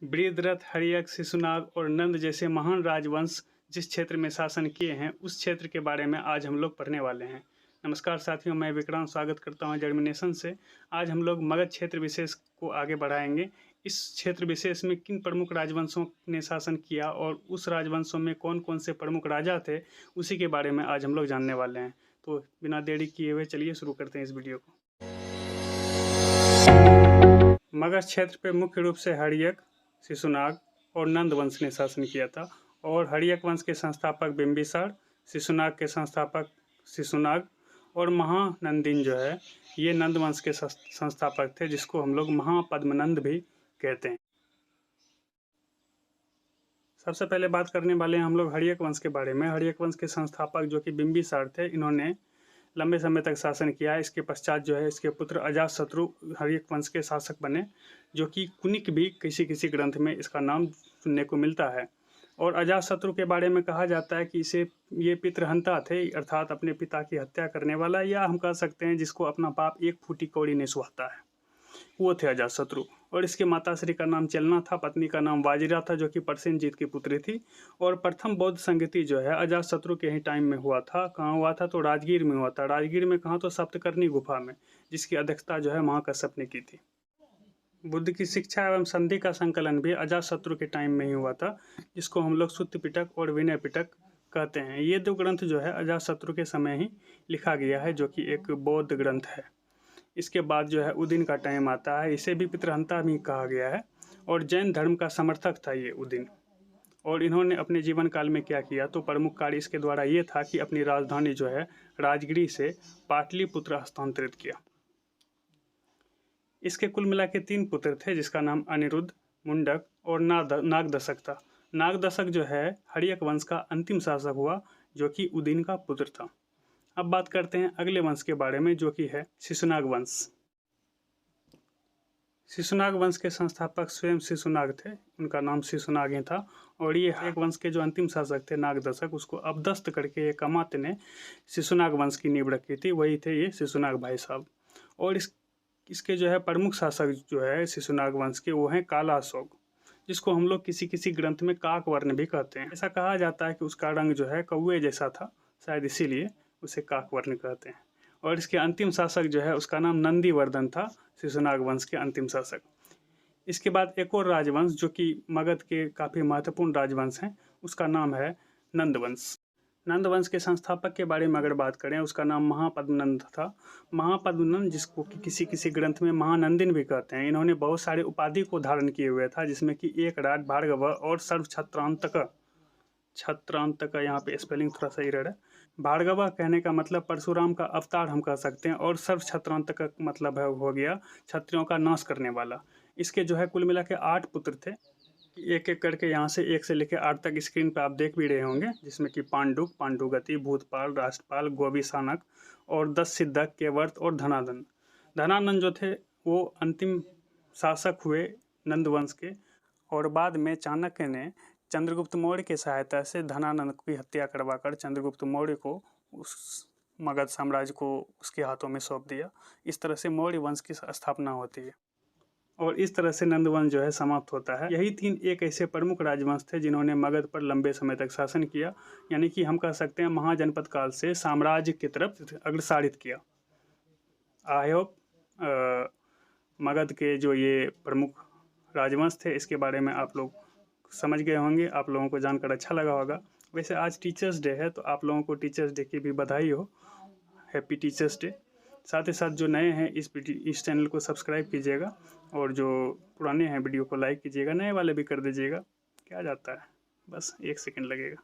बृहद्रथ, हर्यक, शिशुनाग और नंद जैसे महान राजवंश जिस क्षेत्र में शासन किए हैं उस क्षेत्र के बारे में आज हम लोग पढ़ने वाले हैं। नमस्कार साथियों, मैं विक्रांत स्वागत करता हूं जर्मिनेशन से। आज हम लोग मगध क्षेत्र विशेष को आगे बढ़ाएंगे। इस क्षेत्र विशेष में किन प्रमुख राजवंशों ने शासन किया और उस राजवंशों में कौन कौन से प्रमुख राजा थे, उसी के बारे में आज हम लोग जानने वाले हैं। तो बिना देरी किए हुए चलिए शुरू करते हैं इस वीडियो को। मगध क्षेत्र पे मुख्य रूप से हर्यक, शिशुनाग और नंद वंश ने शासन किया था। और हर्यक वंश के संस्थापक बिंबिसार, शिशुनाग के संस्थापक शिशुनाग और महानंदिन जो है ये नंद वंश के संस्थापक थे, जिसको हम लोग महापद्मनंद भी कहते हैं। सबसे पहले बात करने वाले हैं हम लोग हर्यक वंश के बारे में। हर्यक वंश के संस्थापक जो कि बिंबिसार थे, इन्होंने लंबे समय तक शासन किया। इसके पश्चात जो है इसके पुत्र अजातशत्रु हर्यक वंश के शासक बने, जो कि कुनिक भी किसी ग्रंथ में इसका नाम सुनने को मिलता है। और अजातशत्रु के बारे में कहा जाता है कि ये पितृहंता थे, अर्थात अपने पिता की हत्या करने वाला, या हम कह सकते हैं जिसको अपना बाप एक फूटी कौड़ी नहीं सुहाता है, वो थे अजातशत्रु। और इसके माताश्री का नाम चलना था, पत्नी का नाम वाजिरा था, जो कि परसेनजीत की पुत्री थी। और प्रथम बौद्ध संगति जो है अजातशत्रु के ही टाइम में हुआ था। कहाँ हुआ था? तो राजगीर में हुआ था। राजगीर में कहाँ? तो सप्तकर्णी गुफा में, जिसकी अध्यक्षता जो है महाकश्यप ने की थी। बुद्ध की शिक्षा एवं संधि का संकलन भी अजातशत्रु के टाइम में ही हुआ था, जिसको हम लोग सुत्त पिटक और विनय पिटक कहते हैं। ये दो ग्रंथ जो है अजातशत्रु के समय ही लिखा गया है, जो कि एक बौद्ध ग्रंथ है। इसके बाद जो है उदिन का टाइम आता है, इसे भी पितृहंता भी कहा गया है। और जैन धर्म का समर्थक था ये उदिन। और इन्होंने अपने जीवन काल में क्या किया? तो प्रमुख कार्य इसके द्वारा ये था कि अपनी राजधानी जो है राजगिरी से पाटलिपुत्र हस्तांतरित किया। इसके कुल मिला के 3 पुत्र थे, जिसका नाम अनिरुद्ध, मुंडक और नागदशक था। नागदशक जो है हर्यक वंश का अंतिम शासक हुआ, जो कि उदिन का पुत्र था। अब बात करते हैं अगले वंश के बारे में, जो कि है शिशुनाग वंश। शिशुनाग वंश के संस्थापक स्वयं शिशुनाग थे, उनका नाम शिशुनाग ही था। और ये एक वंश के जो अंतिम शासक थे नागदशक, उसको अपदस्थ करके एक अमात्य ने शिशुनाग वंश की नींव रखी थी, वही थे ये शिशुनाग भाई साहब। और इसके जो है प्रमुख शासक जो है शिशुनाग वंश के, वो हैं कालाशोक, जिसको हम लोग किसी ग्रंथ में काकवर्ण भी कहते हैं। ऐसा कहा जाता है कि उसका रंग जो है कौवे जैसा था, शायद इसीलिए उसे काकवर्ण कहते हैं। और इसके अंतिम शासक जो है उसका नाम नंदीवर्धन था, शिशुनाग वंश के अंतिम शासक। इसके बाद एक और राजवंश जो कि मगध के काफ़ी महत्वपूर्ण राजवंश हैं, उसका नाम है नंदवंश। नंदवंश के संस्थापक के बारे में अगर बात करें, उसका नाम महापद्मनंद था। महापद्मनंद, जिसको कि किसी ग्रंथ में महानंदिन भी कहते हैं। इन्होंने बहुत सारे उपाधि को धारण किए हुए था, जिसमें कि एक राज, भार्गव और सर्व छत्रांतक, यहाँ पे स्पेलिंग थोड़ा सा एरर है। भार्गव कहने का मतलब परशुराम का अवतार हम कह सकते हैं, और सर्व छत्रांतक का मतलब है हो गया क्षत्रियों का नाश करने वाला। इसके जो है कुल मिला के 8 पुत्र थे। एक एक करके यहाँ से 1 से लेकर 8 तक स्क्रीन पर आप देख भी रहे होंगे, जिसमें कि पांडुक, पांडुगति, भूतपाल, राष्ट्रपाल, गोविशानक और 10 सिद्धक, केवर्त और धनानंद। धनानंद जो थे वो अंतिम शासक हुए नंदवंश के। और बाद में चाणक्य ने चंद्रगुप्त मौर्य की सहायता से धनानंद की हत्या करवाकर चंद्रगुप्त मौर्य को उस मगध साम्राज्य को उसके हाथों में सौंप दिया। इस तरह से मौर्य वंश की स्थापना होती है, और इस तरह से नंदवंश जो है समाप्त होता है। यही 3 एक ऐसे प्रमुख राजवंश थे जिन्होंने मगध पर लंबे समय तक शासन किया, यानी कि हम कह सकते हैं महाजनपद काल से साम्राज्य की तरफ अग्रसारित किया। आई होप मगध के जो ये प्रमुख राजवंश थे, इसके बारे में आप लोग समझ गए होंगे, आप लोगों को जानकर अच्छा लगा होगा। वैसे आज टीचर्स डे है, तो आप लोगों को टीचर्स डे की भी बधाई हो, हैप्पी टीचर्स डे। साथ ही साथ जो नए हैं इस चैनल को सब्सक्राइब कीजिएगा, और जो पुराने हैं वीडियो को लाइक कीजिएगा, नए वाले भी कर दीजिएगा। क्या जाता है, बस 1 सेकंड लगेगा।